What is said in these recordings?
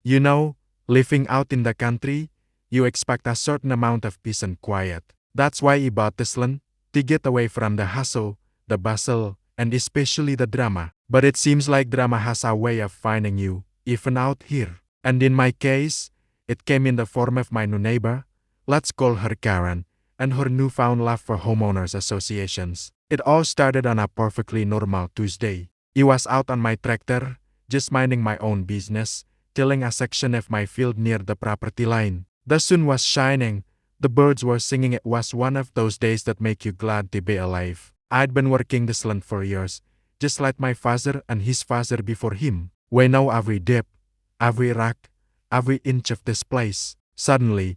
You know, living out in the country, you expect a certain amount of peace and quiet. That's why I bought this land, to get away from the hustle, the bustle, and especially the drama. But it seems like drama has a way of finding you, even out here. And in my case, it came in the form of my new neighbor, let's call her Karen, and her newfound love for homeowners associations. It all started on a perfectly normal Tuesday. I was out on my tractor, just minding my own business, tilling a section of my field near the property line. The sun was shining, the birds were singing. It was one of those days that make you glad to be alive. I'd been working this land for years, just like my father and his father before him. We know every dip, every rock, every inch of this place. Suddenly,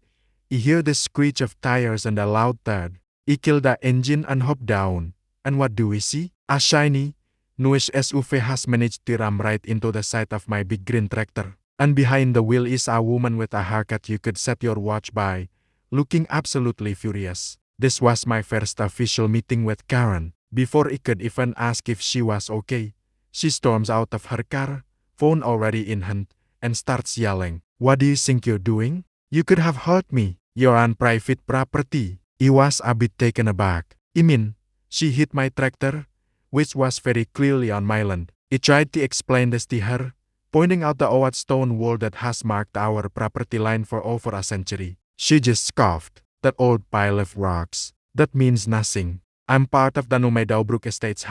I hear the screech of tires and a loud thud. I kill the engine and hop down. And what do we see? A shiny, newish SUV has managed to ram right into the side of my big green tractor. And behind the wheel is a woman with a haircut you could set your watch by, looking absolutely furious. This was my first official meeting with Karen. Before I could even ask if she was okay, she storms out of her car, phone already in hand, and starts yelling, "What do you think you're doing? You could have hurt me. You're on private property." I was a bit taken aback. I mean, she hit my tractor, which was very clearly on my land. I tried to explain this to her, pointing out the old stone wall that has marked our property line for over a century. She just scoffed. "That old pile of rocks. That means nothing. I'm part of the New Meadowbrook Estates,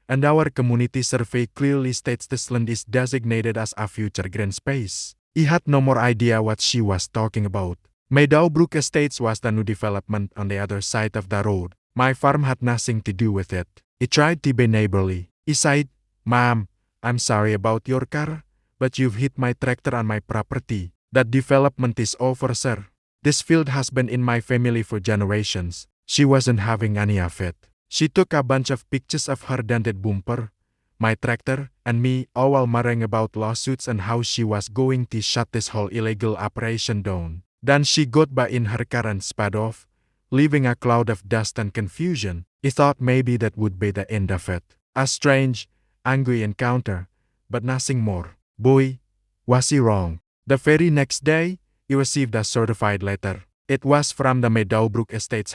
and our community survey clearly states this land is designated as a future green space." I had no more idea what she was talking about. Meadowbrook Estates was the new development on the other side of the road. My farm had nothing to do with it. I tried to be neighborly. I said, "Ma'am, I'm sorry about your car, but you've hit my tractor on my property. That development is over, sir. This field has been in my family for generations." She wasn't having any of it. She took a bunch of pictures of her dented bumper, my tractor, and me, all while muttering about lawsuits and how she was going to shut this whole illegal operation down. Then she got back in her car and sped off, leaving a cloud of dust and confusion. I thought maybe that would be the end of it. A strange, angry encounter, but nothing more. Boy, was he wrong. The very next day, I received a certified letter. It was from the Meadowbrook Estates,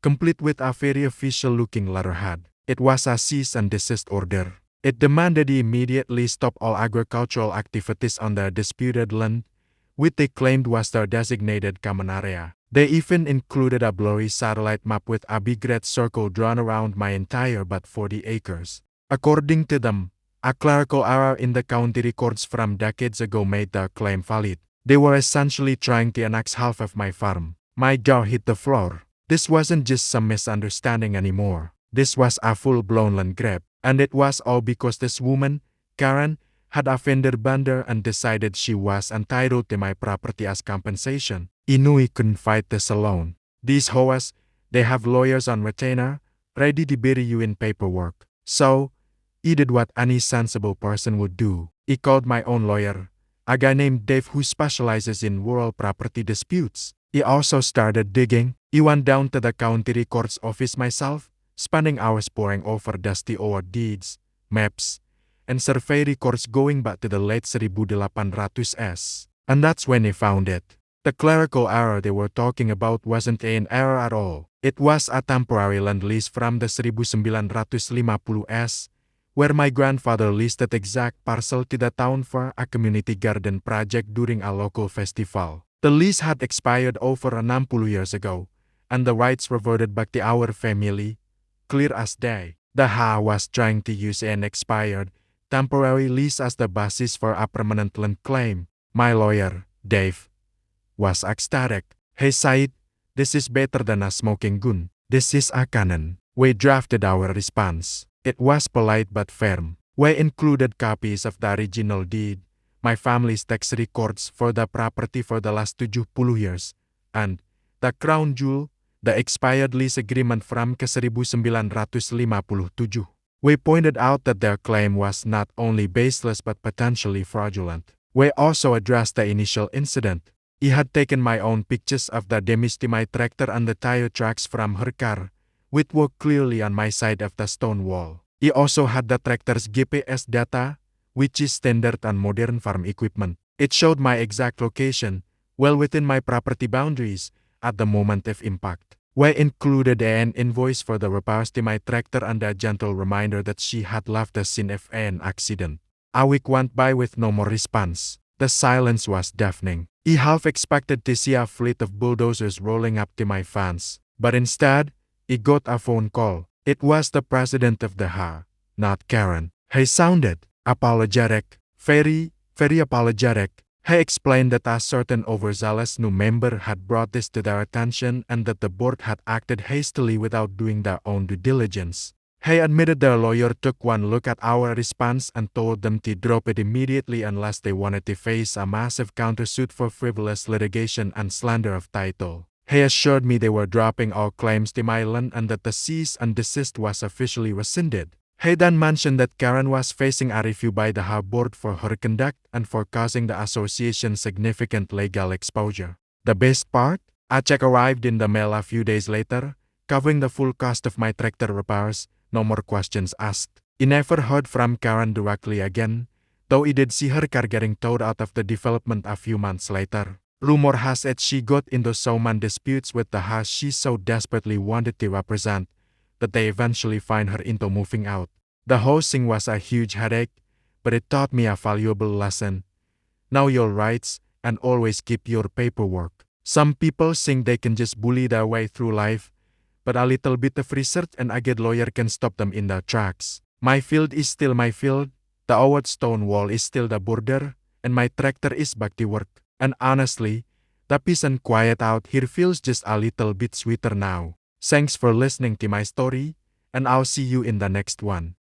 complete with a very official-looking letterhead. It was a cease and desist order. It demanded he immediately stop all agricultural activities on the disputed land, which they claimed was their designated common area. They even included a blurry satellite map with a big red circle drawn around my entire but 40 acres. According to them, a clerical error in the county records from decades ago made their claim valid. They were essentially trying to annex half of my farm. My jaw hit the floor. This wasn't just some misunderstanding anymore. This was a full-blown land grab. And it was all because this woman, Karen, had a fender bender and decided she was entitled to my property as compensation. I knew I couldn't fight this alone. These HOAs, they have lawyers on retainer, ready to bury you in paperwork. So, I did what any sensible person would do. I called my own lawyer, a guy named Dave who specializes in rural property disputes. I also started digging. I went down to the county records office myself, spending hours poring over dusty old deeds, maps, and survey records going back to the late 1800s. And that's when I found it. The clerical error they were talking about wasn't an error at all. It was a temporary land lease from the 1950s, where my grandfather leased that exact parcel to the town for a community garden project during a local festival. The lease had expired over 60 years ago, and the rights reverted back to our family, clear as day. The HOA was trying to use an expired, temporary lease as the basis for a permanent land claim. My lawyer, Dave, was ecstatic. He said, "This is better than a smoking gun. This is a cannon." We drafted our response. It was polite but firm. We included copies of the original deed, my family's tax records for the property for the last 70 years, and the crown jewel, the expired lease agreement from 1957. We pointed out that their claim was not only baseless but potentially fraudulent. We also addressed the initial incident. I had taken my own pictures of the damage to my tractor and the tire tracks from her car, which were clearly on my side of the stone wall. I also had the tractor's GPS data, which is standard on modern farm equipment. It showed my exact location, well within my property boundaries, at the moment of impact. We included an invoice for the repairs to my tractor and a gentle reminder that she had left the scene of an accident. A week went by with no more response. The silence was deafening. I half expected to see a fleet of bulldozers rolling up to my fence, but instead, I got a phone call. It was the president of the HOA, not Karen. He sounded apologetic, very apologetic. He explained that a certain overzealous new member had brought this to their attention and that the board had acted hastily without doing their own due diligence. He admitted their lawyer took one look at our response and told them to drop it immediately unless they wanted to face a massive countersuit for frivolous litigation and slander of title. He assured me they were dropping all claims to my land and that the cease and desist was officially rescinded. He then mentioned that Karen was facing a review by the HOA board for her conduct and for causing the association significant legal exposure. The best part? A check arrived in the mail a few days later, covering the full cost of my tractor repairs. No more questions asked. I never heard from Karen directly again, though I did see her car getting towed out of the development a few months later. Rumor has it she got into so many disputes with the house she so desperately wanted to represent that they eventually fined her into moving out. The whole thing was a huge headache, but it taught me a valuable lesson. Know your rights and always keep your paperwork. Some people think they can just bully their way through life, but a little bit of research and a good lawyer can stop them in their tracks. My field is still my field, the old stone wall is still the border, and my tractor is back to work. And honestly, the peace and quiet out here feels just a little bit sweeter now. Thanks for listening to my story, and I'll see you in the next one.